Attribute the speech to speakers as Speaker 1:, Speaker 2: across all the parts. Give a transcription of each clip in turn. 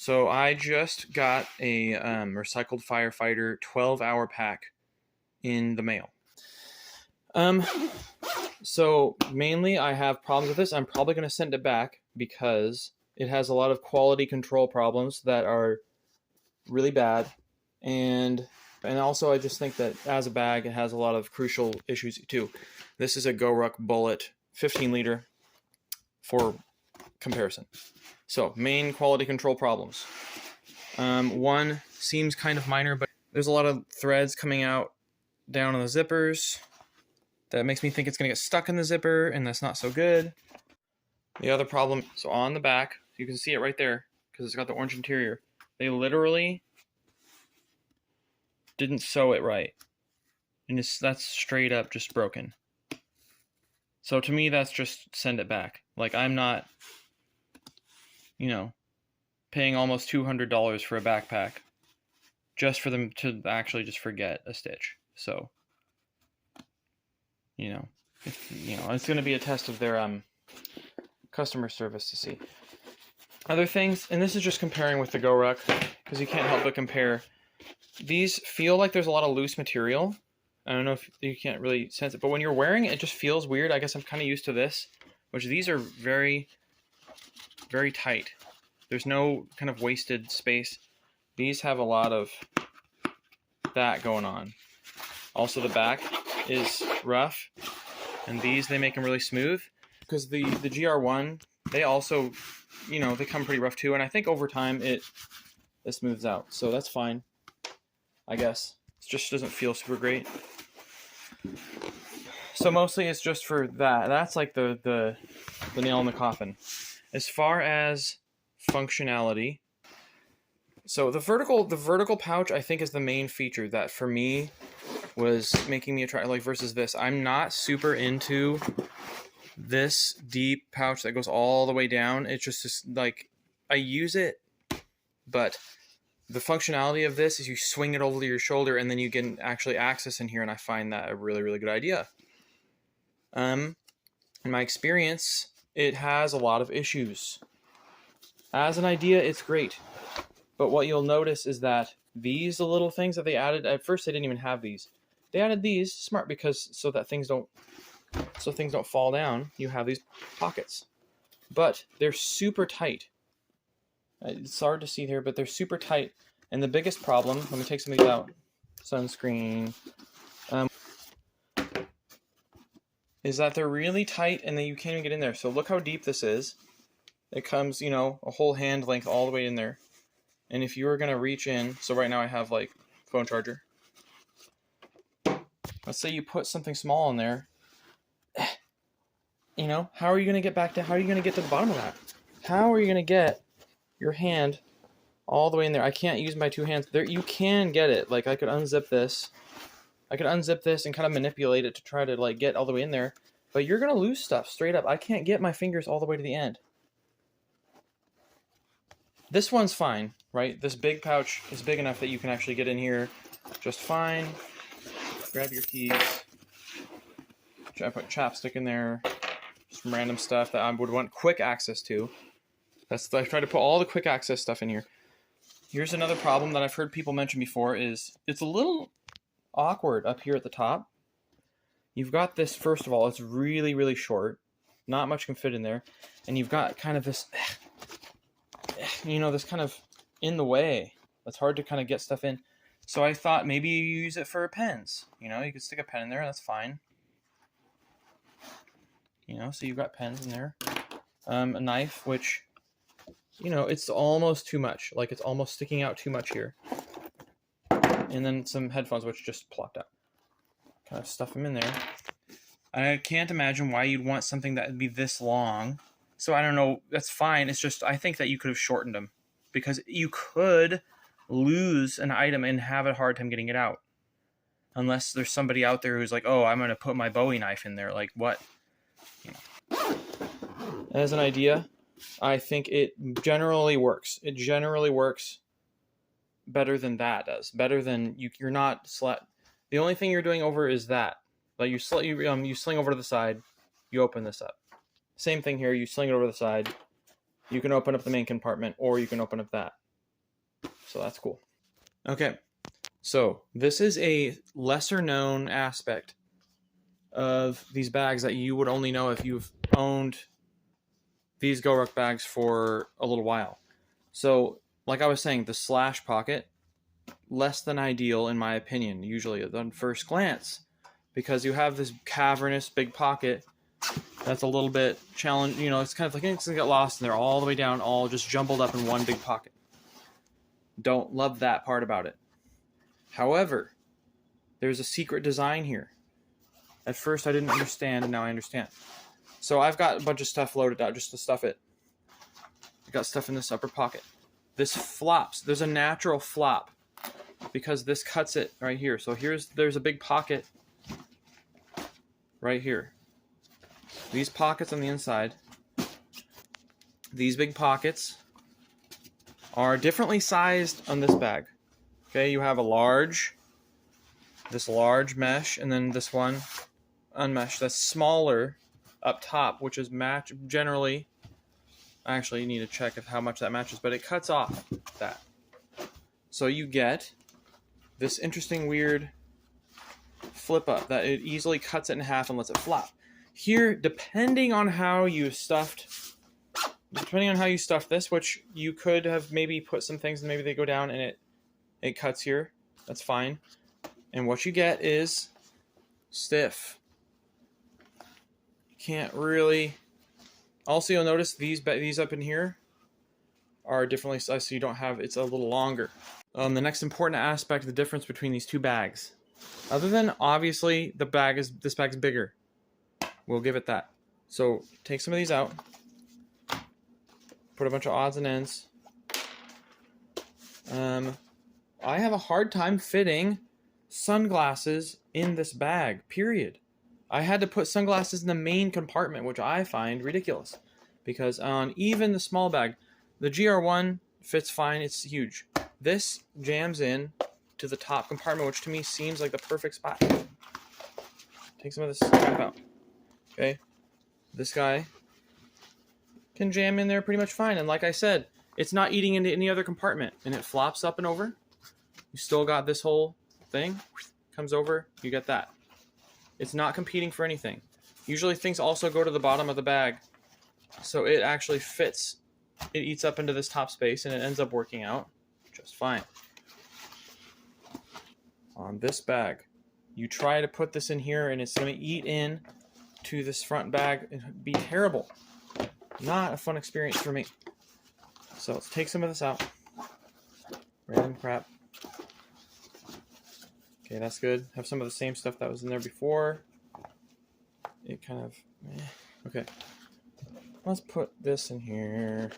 Speaker 1: So I just got a recycled Firefighter 12-hour pack in the mail. So mainly I have problems with this. I'm probably going to send it back because it has a lot of quality control problems that are really bad. And also I just think that as a bag, it has a lot of crucial issues too. This is a GoRuck Bullet 15 liter for comparison. So main quality control problems. One seems kind of minor, but there's a lot of threads coming out down on the zippers. That makes me think it's going to get stuck in the zipper, and that's not so good. The other problem, so on the back, you can see it right there, because it's got the orange interior. They literally didn't sew it right. And that's straight up just broken. So to me, that's just send it back. Like, I'm not, paying almost $200 for a backpack just for them to actually just forget a stitch. So, it's going to be a test of their customer service to see. Other things, and this is just comparing with the GoRuck, because you can't help but compare. These feel like there's a lot of loose material. I don't know if you can't really sense it, but when you're wearing it, it just feels weird. I guess I'm kind of used to this, which these are very, very tight. There's no kind of wasted space. These have a lot of that going on. Also, the back is rough, and these, they make them really smooth. Because the GR1, they also, they come pretty rough too, and I think over time it smooths out. So that's fine, I guess. It just doesn't feel super great. So mostly it's just for that. That's like the nail in the coffin. As far as functionality, so the vertical pouch I think is the main feature that for me was making me attracted, like, versus this. I'm not super into this deep pouch that goes all the way down. It's just like, I use it, but the functionality of this is you swing it over your shoulder and then you can actually access in here, and I find that a really, really good idea. In my experience, it has a lot of issues. As an idea, it's great. But what you'll notice is that these little things that they added, at first they didn't even have these. They added these, smart, because so things don't fall down, you have these pockets. But they're super tight. It's hard to see here, but they're super tight. And the biggest problem, let me take some of these out, sunscreen, is that they're really tight and then you can't even get in there. So look how deep this is. It comes, a whole hand length all the way in there. And if you were going to reach in, so right now I have like phone charger. Let's say you put something small in there. How are you going to get back to, how are you going to get to the bottom of that? How are you going to get your hand all the way in there? I can't use my two hands. There, you can get it. Like, I could unzip this. I could unzip this and kind of manipulate it to try to, like, get all the way in there. But you're going to lose stuff straight up. I can't get my fingers all the way to the end. This one's fine, right? This big pouch is big enough that you can actually get in here just fine. Grab your keys. I put chapstick in there. Some random stuff that I would want quick access to. I try to put all the quick access stuff in here. Here's another problem that I've heard people mention before is it's a little awkward up here at the top. You've got this, first of all, it's really, really short. Not much can fit in there. And you've got kind of this, this kind of in the way. It's hard to kind of get stuff in. So I thought maybe you use it for pens. You could stick a pen in there, that's fine. So you've got pens in there. A knife, which, it's almost too much. Like, it's almost sticking out too much here. And then some headphones, which just plopped out. Kind of stuff them in there. I can't imagine why you'd want something that would be this long. So I don't know, that's fine. It's just, I think that you could have shortened them. Because you could lose an item and have a hard time getting it out. Unless there's somebody out there who's like, oh, I'm going to put my Bowie knife in there. Like, what? As an idea, I think it generally works. It generally works better than that does. Better than you're not the only thing you're doing over is that. Like, you sling over to the side, you open this up. Same thing here, you sling it over the side. You can open up the main compartment, or you can open up that. So that's cool. Okay, so this is a lesser known aspect of these bags that you would only know if you've owned these GoRuck bags for a little while. So, like I was saying, the slash pocket, less than ideal in my opinion, usually on first glance, because you have this cavernous big pocket that's a little bit challenging. You know, it's kind of like it's gonna get lost in there all the way down, all just jumbled up in one big pocket. Don't love that part about it. However, there's a secret design here. At first I didn't understand, and now I understand. So I've got a bunch of stuff loaded out just to stuff it. I got stuff in this upper pocket. This flops. There's a natural flop because this cuts it right here. So there's a big pocket right here. These pockets on the inside, these big pockets are differently sized on this bag. Okay, you have this large mesh, and then this one unmeshed that's smaller up top, which is generally. Actually, you need to check how much that matches, but it cuts off that. So you get this interesting, weird flip up that it easily cuts it in half and lets it flop. Here, depending on how you stuffed this, which you could have maybe put some things and maybe they go down and it cuts here. That's fine. And what you get is stiff. You can't really. Also, you'll notice these up in here are differently sized, so you don't have. It's a little longer. The next important aspect of the difference between these two bags, other than obviously this bag's bigger. We'll give it that. So take some of these out. Put a bunch of odds and ends. I have a hard time fitting sunglasses in this bag, period. I had to put sunglasses in the main compartment, which I find ridiculous. Because on even the small bag, the GR1 fits fine, it's huge. This jams in to the top compartment, which to me seems like the perfect spot. Take some of this crap out. Okay? This guy can jam in there pretty much fine. And like I said, it's not eating into any other compartment. And it flops up and over. You still got this whole thing. Comes over, you get that. It's not competing for anything. Usually things also go to the bottom of the bag. So it actually fits. It eats up into this top space and it ends up working out just fine. On this bag, you try to put this in here and it's going to eat in to this front bag and be terrible. Not a fun experience for me. So let's take some of this out. Random crap. Okay, that's good. Have some of the same stuff that was in there before. It kind of... Okay. Let's put this in here.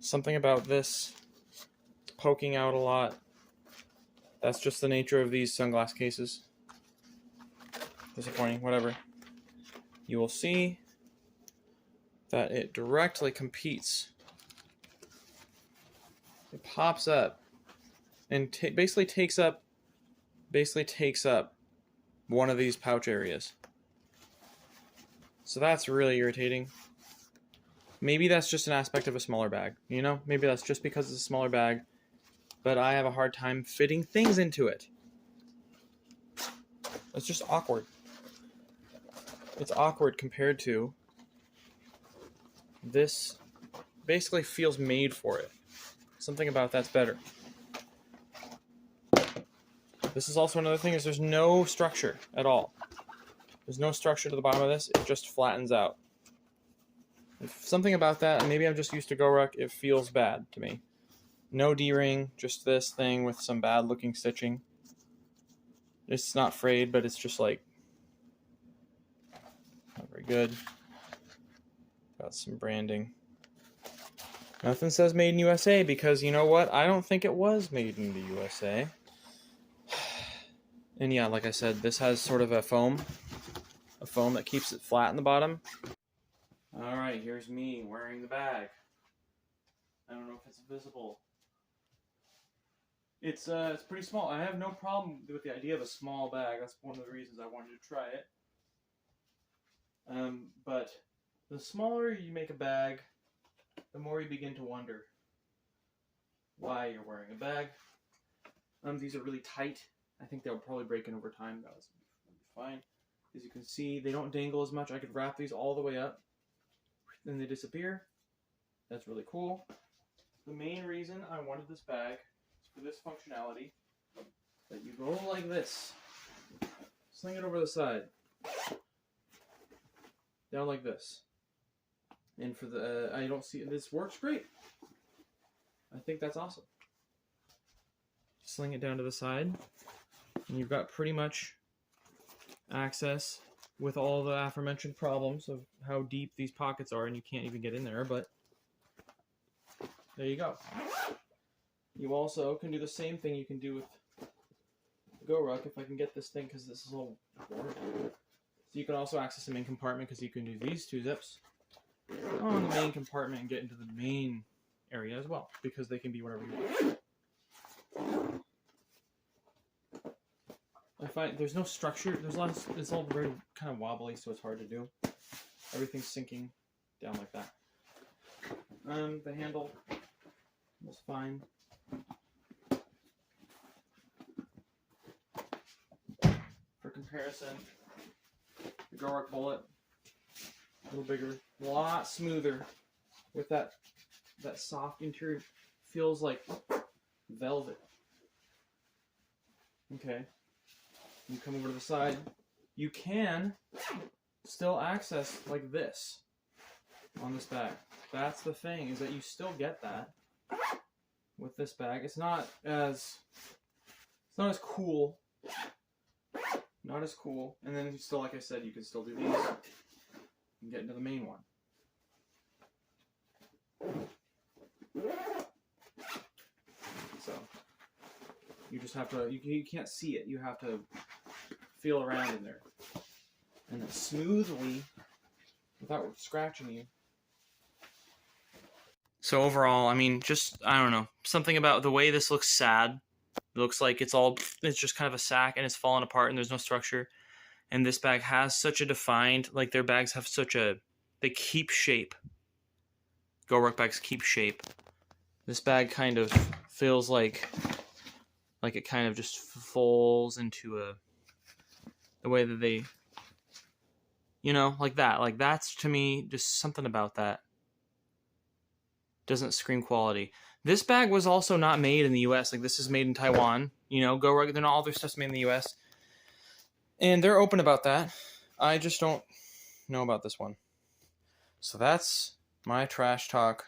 Speaker 1: Something about this poking out a lot. That's just the nature of these sunglass cases. Disappointing, whatever. You will see that it directly competes. It pops up and basically takes up one of these pouch areas. So that's really irritating. Maybe that's just an aspect of a smaller bag, you know? Maybe that's just because it's a smaller bag, but I have a hard time fitting things into it. It's just awkward. It's awkward compared to this. Basically feels made for it. Something about that's better. This is also another thing, is there's no structure at all. There's no structure to the bottom of this. It just flattens out. If something about that, and maybe I'm just used to GoRuck, it feels bad to me. No D-ring, just this thing with some bad looking stitching. It's not frayed, but it's just like not very good. Got some branding. Nothing says made in USA because you know what? I don't think it was made in the USA. And yeah, like I said, this has sort of a foam that keeps it flat in the bottom. All right, here's me wearing the bag. I don't know if it's visible. It's pretty small. I have no problem with the idea of a small bag. That's one of the reasons I wanted to try it. But the smaller you make a bag, the more you begin to wonder why you're wearing a bag. These are really tight. I think they'll probably break in over time. That was fine. As you can see, they don't dangle as much. I could wrap these all the way up, then they disappear. That's really cool. The main reason I wanted this bag is for this functionality. That you go like this. Sling it over the side. Down like this. And for the, I don't see, this works great. I think that's awesome. Sling it down to the side. And you've got pretty much access with all the aforementioned problems of how deep these pockets are and you can't even get in there, but there you go. You also can do the same thing you can do with GoRuck, if I can get this thing, because this is all boring. So you can also access the main compartment, because you can do these two zips on the main compartment and get into the main area as well, because they can be whatever you want. I find there's no structure, there's lots, it's all very kind of wobbly, so it's hard to do. Everything's sinking down like that. The handle was fine. For comparison, the GoRuck Bullet, a little bigger, a lot smoother, with that soft interior, feels like velvet. Okay, you come over to the side, you can still access like this on this bag. That's the thing, is that you still get that with this bag. It's not as cool. Not as cool. And then you still, like I said, you can still do these and get into the main one. So you just have to, you can't see it. You have to feel around in there. And then smoothly, without scratching you. So overall, I mean, just, I don't know, something about the way this looks sad. It looks like it's just kind of a sack and it's falling apart and there's no structure. And this bag has such a defined, like their bags have such a, they keep shape. GoRuck bags keep shape. This bag kind of feels like it kind of just falls into the way that they, you know, like that. Like that's, to me, just something about that doesn't scream quality. This bag was also not made in the US. Like, this is made in Taiwan. You know, GoRuck, they're not, all their stuff's made in the US. And they're open about that. I just don't know about this one. So that's my trash talk